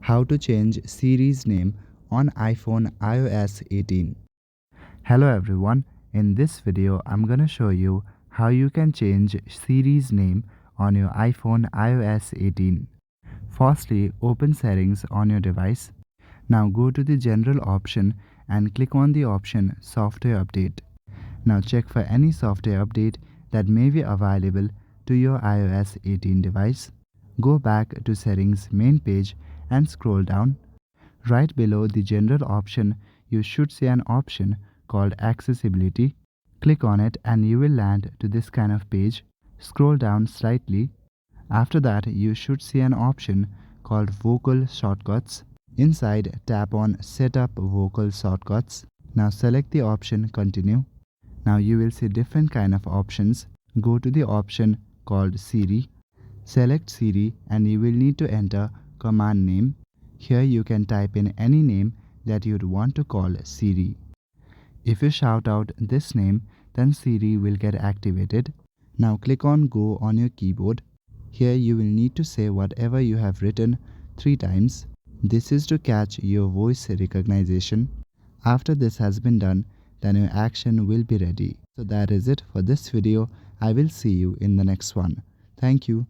How to change Siri's name on iPhone iOS 18. Hello everyone, in this video I'm gonna show you how you can change Siri's name on your iPhone iOS 18. Firstly, open settings on your device. Now go to the general option and click on the option software update. Now check for any software update that may be available to your iOS 18 device. Go back to settings main page and scroll down. Right below the general option, you should see an option called accessibility. Click on it and you will land to this kind of page. Scroll down slightly. After that, you should see an option called vocal shortcuts. Inside, tap on set up vocal shortcuts. Now select the option continue. Now you will see different kind of options. Go to the option called Siri. Select Siri and you will need to enter command name. Here you can type in any name that you'd want to call Siri. If you shout out this name, then Siri will get activated. Now click on Go on your keyboard. Here you will need to say whatever you have written 3 times. This is to catch your voice recognition. After this has been done, then your action will be ready. So that is it for this video. I will see you in the next one. Thank you.